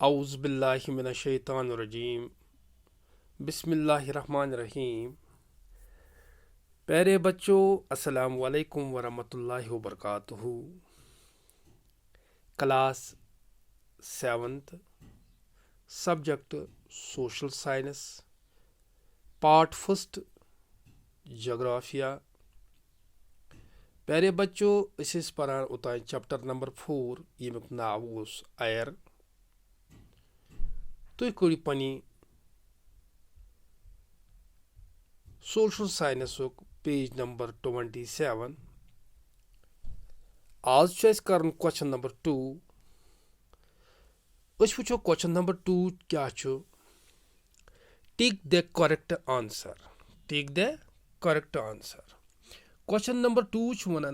औज़ बिल्लाहि मिनश शैतानिर रजीम बिस्मिल्लाहिर रहमानिर रहीम। प्यारे बच्चों, अस्सलाम वालेकुम वरहमतुल्लाहि वबरकातुहू। Class 7th, subject social science, part first जोग्राफिया। प्यारे बच्चों, इस परान उतान चैप्टर नंबर 4 यमुक नाव उस एयर। तुम करो पनी सोशल साइंस पेज नंबर 27। आज कर क्वेश्चन नंबर 2। वो क्वेश्चन नंबर 2 क्या tick the correct answer. Tick the correct answer. Question number 2 one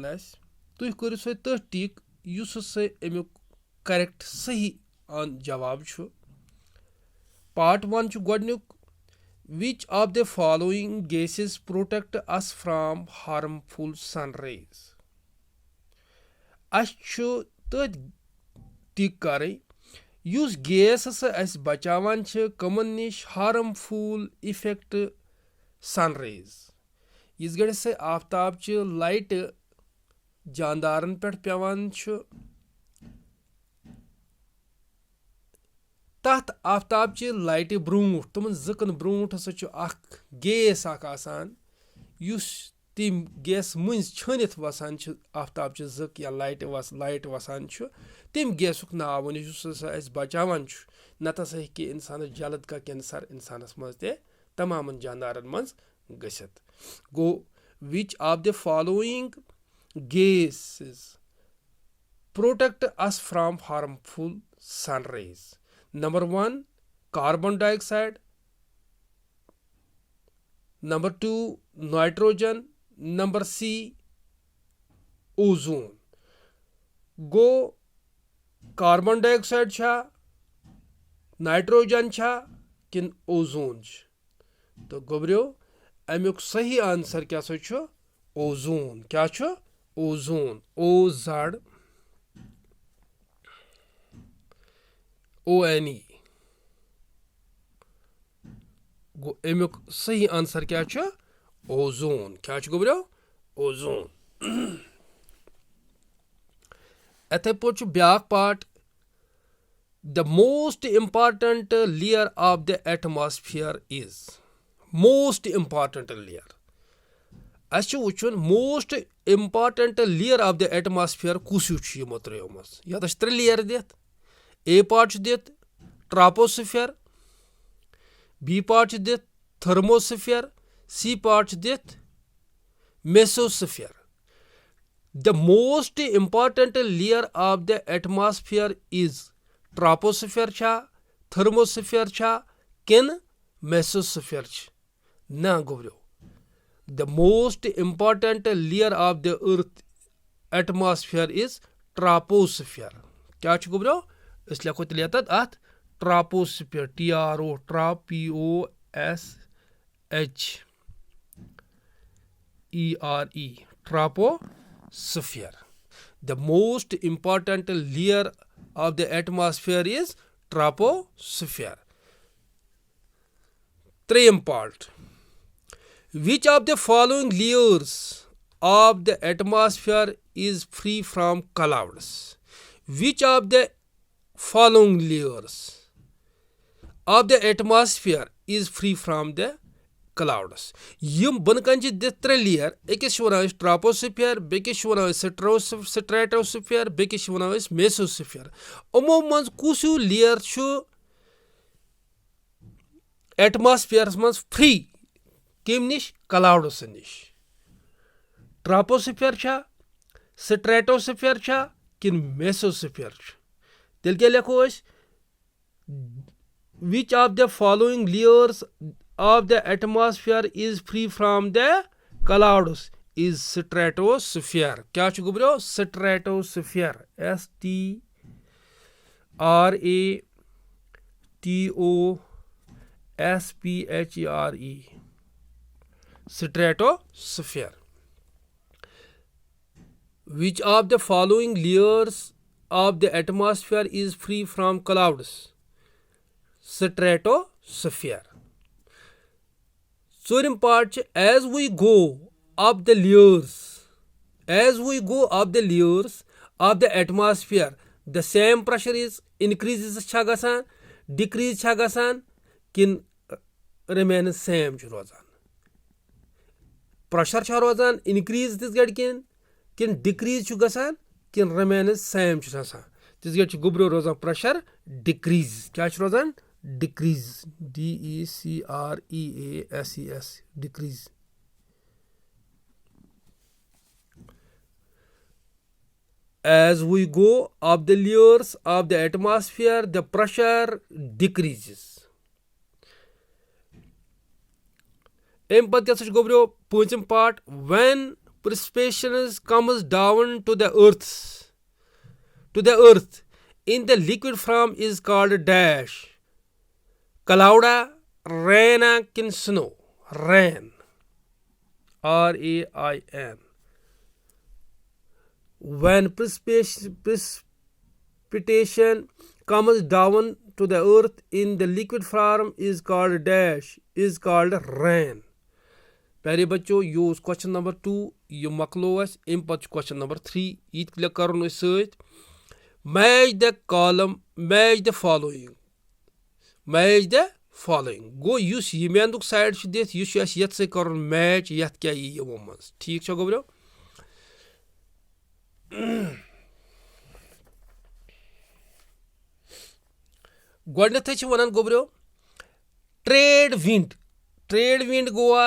तुम करो सो तथ टिक अमुक करेक्ट सही जवाब। पार्ट 1 गोडनुक which of the following gases protect us from harmful sun rays. तथ टिक कर गैस हसा बचावान कमन निश हार्मफुल इफेक्ट सन रेज। इस गड़ से आफ्ताब लाइट जानदारन पे पेवान तथ आफ्ताब लाइट ब्रूट तमन जकन ब्रूट हसा गैस तम गैस मज छनित वसान आफ्ताब जक या लाइट वसान तम गैसुक नाव वन बचावान नत हसा हे इंसान जल्द का कैंसर इंसानस मज तमाम जानदारन मज गसित। गो which of the following gases protect us from harmful sun rays. Number 1 carbon dioxide, number 2 nitrogen, number C ozone. गो कार्बन डाइऑक्साइड छा, नाइट्रोजन छा किन ओजोन। तो गोबरियो अमुक सही आंसर क्या ओजोन। क्या ओजोन, OZONE। गो अमुक सही आंसर क्या ओजोन। क्या गोबरियो ओजोन। अथे पे ब्या part the most important layer of the atmosphere is. Most important layer अस वुचन most important layer of the atmosphere कुस यमो त्रोमस। ये 3 लेयर दित। ए पार्ट दित ट्रापोस्फेयर, बी पार्ट दित थर्मोस्फेयर, सी पार्ट दित mesosphere. The most important layer of the atmosphere is troposphere छा, thermosphere छा किन mesosphere छ। ना गोबरियो the most important layer of the earth atmosphere is troposphere। क्या छ गोबरियो इस लिखो तलिया अत troposphere, TRO, TROPOSHERE, troposphere। The most important layer of the atmosphere is troposphere। 3 part which of the following layers of the atmosphere is free from clouds। which of the following layers of the atmosphere is free from the clouds। यम बनकन दित 3 layer. अकिस वन troposphere, बेकिस वन stratosphere, बेकिस वन mesosphere. अमो मज कुस लेयर एटमॉस्फेयर मज फ्री कम निश क्लाउड्स निश। ट्रापोस्फेयर छा, स्ट्रेटोस्फेयर छा किन मेसोस्फेयर। तेल क्या लिखो which of the following layers of the atmosphere is free from the clouds is stratosphere। क्या गोबरियो stratosphere, STRATOSPHERE, stratosphere। which of the following layers of the atmosphere is free from clouds। stratosphere. Tzoorim part as we go up the layers, of the atmosphere, the same pressure is increases छा गसान, decrease छा गसान, किन remains same छ रोजान. Pressure छा रोजान increase तिस गड़ किन decrease छ गसान, किन remains same छ गसान. तिस गड़ छ गुब्रो रोजान pressure decrease. क्या छ रोजान? Decrease. decrease. Decrease. As we go up the layers of the atmosphere, the pressure decreases. Poochim part, when precipitation comes down to the earth, in the liquid form is called dash. Clouda, rain, kin snow. Rain. RAIN. When precipitation comes down to the earth in the liquid form is called dash, is called rain. Pehले बच्चों use question number 2 ये मकलो अस इम पच question number 3 इत clear करन सत match the column, match the following गो युस यमेंदुक side छ दित युस अस यत से करन मैच यत क्या यी यमो मस ठीक छ गोब्रो गोडनेथ छ वनन गोब्रो ट्रेड विंड गोवा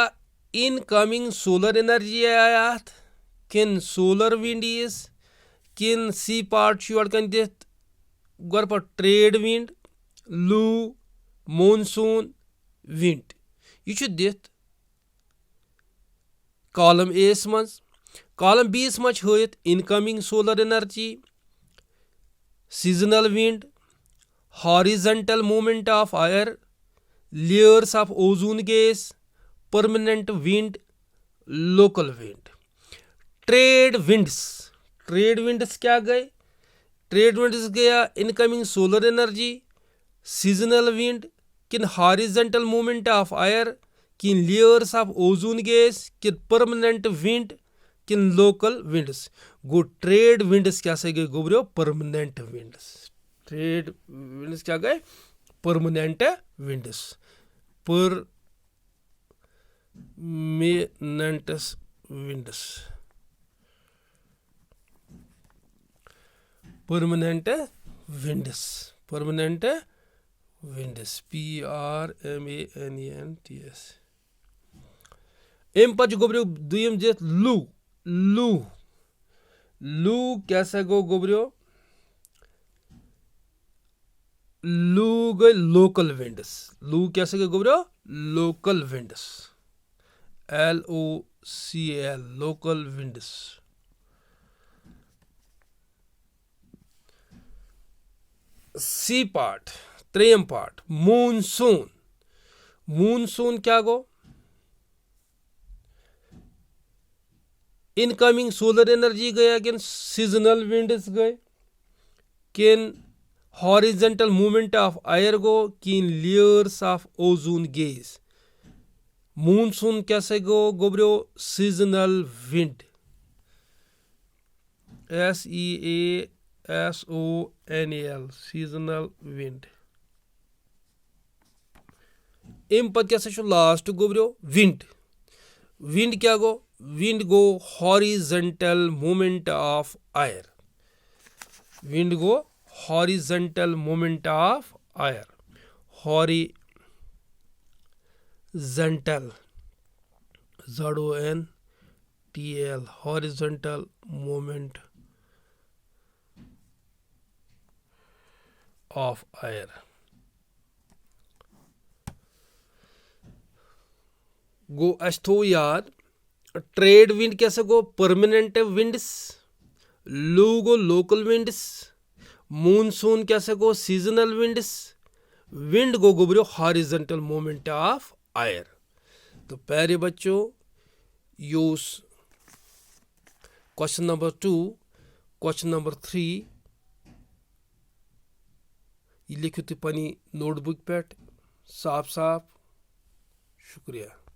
इनकमिंग सोलर एनर्जी आयात किन सोलर विंड इज किन सी पार्ट छ योर कन दित गोर पर ट्रेड विंड लू मानसून विंड यह दित कॉलम ए मज कॉलम बी मज हत incoming solar energy seasonal wind horizontal movement of air layers of ozone gas permanent wind local wind trade winds क्या गए ट्रेड विंड्स गया incoming solar energy seasonal wind किन horizontal movement of air किन layers of ozone gas किन permanent wind किन local winds गो trade winds क्या से गए गोब्रो परमानेंट विंड्स ट्रेड विंड्स क्या गए permanent winds permanents winds permanent winds PRMANENTS एम पच गोब्रो दुयम दित लू क्या सा गो गोब्रो लू गए लोकल विंड्स लू क्या सा गए गोब्रो local winds LOCL local winds सी पार्ट त्रेम पार्ट मूनसून क्या गो इनकमिंग सोलर एनर्जी गया किन सीजनल विंड्स गए किन हॉरिजॉन्टल मूवमेंट ऑफ एयर गो किन layers of ozone gas monsoon कैसे गो गोब्रो seasonal wind SEASONAL seasonal wind एम पत क्या लास्ट गोब्रो विंड क्या गो विंड गो horizontal movement of air wind गो horizontal movement of air horizontal ZONTL horizontal movement of air गो अस थो याद ट्रेड विंड कैसे गो परमानेंट विंड्स लू गो लोकल विंड्स मूनसून कैसे गो सीजनल विंड गो गोब्रो हॉरिजॉन्टल मूवमेंट ऑफ एयर तो प्यारे बच्चों यूज क्वेश्चन नंबर 2 क्वेश्चन नंबर 3 यह लिखियो तुम पनी नोटबुक पे साफ साफ। शुक्रिया।